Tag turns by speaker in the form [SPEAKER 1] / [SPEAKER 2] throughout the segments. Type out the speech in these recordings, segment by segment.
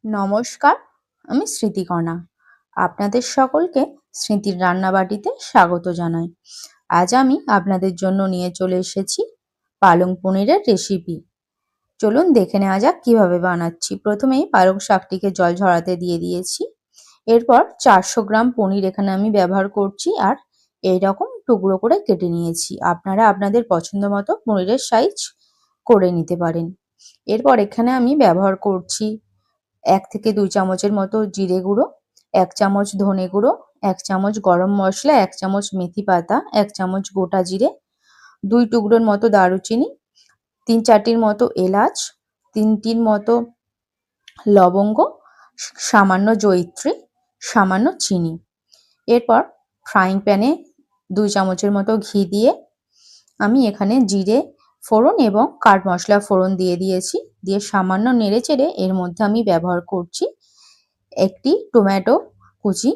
[SPEAKER 1] নমস্কার, আমি স্মৃতিকণা। আপনাদের সকলকে স্মৃতির রান্নাবাটিতে স্বাগত জানাই। আজ আমি আপনাদের জন্য নিয়ে চলে এসেছি পালং পনিরের রেসিপি। চলুন দেখে নেওয়া যাক কিভাবে বানাচ্ছি। প্রথমেই পালং শাকটিকে জল ঝরাতে দিয়ে দিয়েছি। এরপর 400 গ্রাম পনির এখানে আমি ব্যবহার করছি আর এইরকম টুকরো করে কেটে নিয়েছি। আপনারা আপনাদের পছন্দ মতো পনিরের সাইজ করে নিতে পারেন। এরপর এখানে আমি ব্যবহার করছি 1 থেকে 2 চামচের মতো জিরে গুঁড়ো, 1 চামচ ধনে গুঁড়ো, 1 চামচ গরম মশলা, 1 চামচ মেথি পাতা, 1 চামচ গোটা জিরে, 2 টুকরোর মতো দারুচিনি, 3-4টির মতো এলাচ, 3টির মতো লবঙ্গ, সামান্য জয়িত্রী, সামান্য চিনি। এরপর ফ্রাইং প্যানে 2 চামচের মতো ঘি দিয়ে আমি এখানে জিরে ফোড়ন এবং কাঠ মশলা ফোড়ন দিয়ে দিয়েছি। দিয়ে সামান্য নেড়েচেড়ে এর মধ্যে আমি ব্যবহার করছি একটি টমেটো কুচি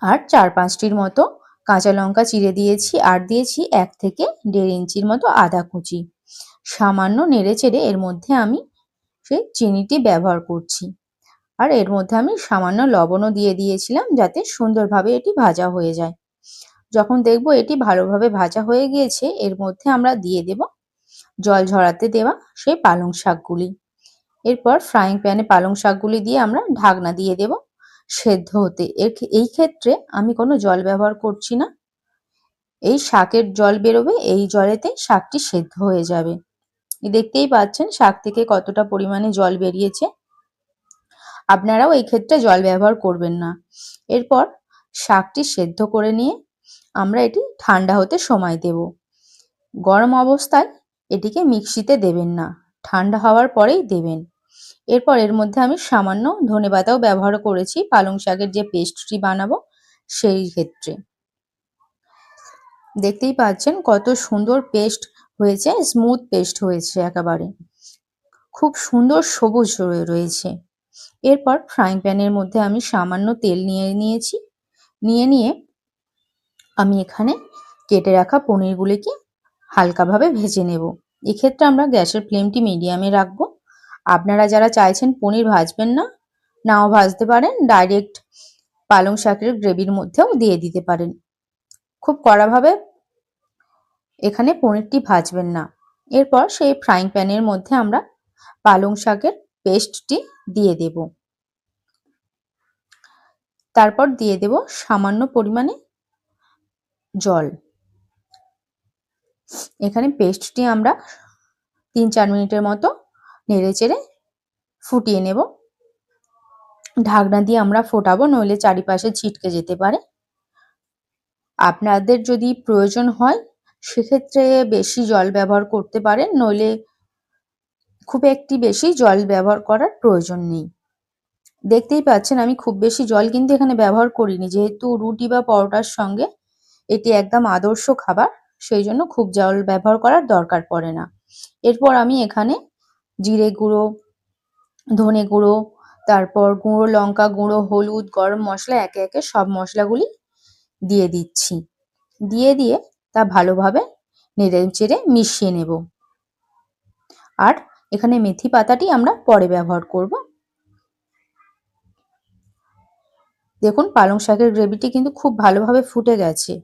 [SPEAKER 1] আর 4-5টির মতো কাঁচা লঙ্কা চিড়ে দিয়েছি আর দিয়েছি 1 থেকে 1.5 ইঞ্চির মতো আদা কুচি। সামান্য নেড়েচেড়ে এর মধ্যে আমি সেই চিনিটি ব্যবহার করছি আর এর মধ্যে আমি সামান্য লবণও দিয়ে দিয়েছিলাম যাতে সুন্দরভাবে এটি ভাজা হয়ে যায়। যখন দেখব এটি ভালোভাবে ভাজা হয়ে গিয়েছে এর মধ্যে আমরা দিয়ে দেব জল ঝরাতে দেওয়া সেই পালং শাকগুলি। এরপর ফ্রাইং প্যানে পালং শাকগুলি দিয়ে আমরা ঢাকনা দিয়ে দেব সেদ্ধ হতে। এই ক্ষেত্রে আমি কোনো জল ব্যবহার করছি না। এই শাকের জল বেরোবে, এই জলেতে শাকটি সেদ্ধ হয়ে যাবে। দেখতেই পাচ্ছেন শাক থেকে কতটা পরিমাণে জল বেরিয়েছে। আপনারাও এই ক্ষেত্রে জল ব্যবহার করবেন না। এরপর শাকটি সেদ্ধ করে নিয়ে আমরা এটি ঠান্ডা হতে সময় দেব। গরম অবস্থায় এটিকে মিক্সিতে দেবেন না, ঠান্ডা হওয়ার পরেই দেবেন। এরপর এর মধ্যে আমি সামান্য ধনেপাতাও ব্যবহার করেছি পালং শাকের যে পেস্টটি বানাবো সেই ক্ষেত্রে। দেখতেই পাচ্ছেন কত সুন্দর পেস্ট হয়েছে, স্মুথ পেস্ট হয়েছে একেবারে, খুব সুন্দর সবুজ রয়েছে। এরপর ফ্রাইং প্যানের মধ্যে আমি সামান্য তেল নিয়েছি। নিয়ে আমি এখানে কেটে রাখা পনিরগুলিকে হালকাভাবে ভেজে নেব। এক্ষেত্রে আমরা গ্যাসের ফ্লেমটি মিডিয়ামে রাখবো। আপনারা যারা চাইছেন পনির ভাজবেন না, নাও ভাজতে পারেন, ডাইরেক্ট পালং শাকের গ্রেভির মধ্যেও দিয়ে দিতে পারেন। খুব কড়াভাবে এখানে পনিরটি ভাজবেন না। এরপর সেই ফ্রাইং প্যানের মধ্যে আমরা পালং শাকের পেস্টটি দিয়ে দেব। তারপর দিয়ে দেব সামান্য পরিমাণে জল। এখানে পেস্টটি আমরা 3-4 মিনিটের মতো নেড়েচেড়ে ফুটিয়ে নেব। ঢাকনা দিয়ে আমরা ফোটাবো, নইলে চারিপাশে ছিটকে যেতে পারে। আপনাদের যদি প্রয়োজন হয় সেক্ষেত্রে বেশি জল ব্যবহার করতে পারেন, নইলে খুব একটি বেশি জল ব্যবহার করার প্রয়োজন নেই। দেখতেই পাচ্ছেন আমি খুব বেশি জল কিন্তু এখানে ব্যবহার করিনি, যেহেতু রুটি বা পরোটার সঙ্গে এটি একদম আদর্শ খাবার, সেই জন্য খুব জল ব্যবহার করার দরকার পড়ে না। এরপর আমি এখানে জিরে গুঁড়ো, ধনে গুঁড়ো, তারপর গুঁড়ো লঙ্কা গুঁড়ো, হলুদ, গরম মশলা একে একে সব মশলাগুলি দিয়ে দিচ্ছি। দিয়ে তা ভালোভাবে নেড়েচেড়ে মিশিয়ে নেব। আর এখানে মেথি পাতাটি আমরা পরে ব্যবহার করব। দেখুন পালং শাকের গ্রেভিটি কিন্তু খুব ভালোভাবে ফুটে গেছে।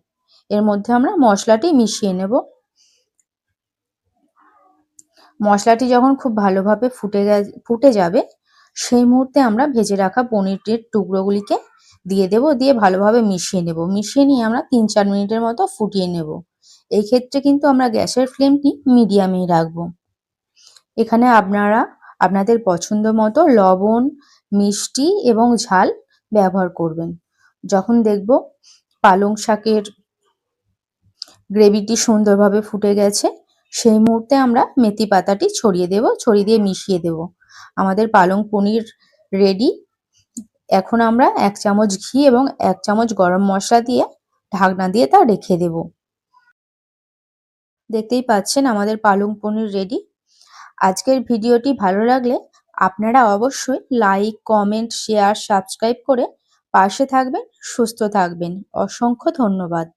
[SPEAKER 1] এর মধ্যে আমরা মশলাটি মিশিয়ে নেব। মশলাটি যখন খুব ভালোভাবে ফুটে যাবে সেই মুহূর্তে আমরা ভেজে রাখা পনিরের টুকরোগুলিকে দিয়ে দেব। দিয়ে ভালোভাবে মিশিয়ে নেব। মিশিয়ে নিয়ে আমরা 3-4 মিনিটের মতো ফুটিয়ে নেব। এই ক্ষেত্রে কিন্তু আমরা গ্যাসের ফ্লেমটি মিডিয়ামেই রাখবো। এখানে আপনারা আপনাদের পছন্দ মতো লবণ, মিষ্টি এবং ঝাল ব্যবহার করবেন। যখন দেখব পালং শাকের গ্রেভিটি সুন্দরভাবে ফুটে গেছে সেই মুহূর্তে আমরা মেথি পাতাটি ছড়িয়ে দেব, ছড়িয়ে দিয়ে মিশিয়ে দেব। আমাদের পালং পনির রেডি। এখন আমরা 1 চামচ ঘি এবং 1 চামচ গরম মশলা দিয়ে ঢাকনা দিয়ে তা রেখে দেব। দেখতেই পাচ্ছেন আমাদের পালং পনির রেডি। আজকের ভিডিওটি ভালো লাগলে আপনারা অবশ্যই লাইক, কমেন্ট, শেয়ার, সাবস্ক্রাইব করে পাশে থাকবেন। সুস্থ থাকবেন। অসংখ্য ধন্যবাদ।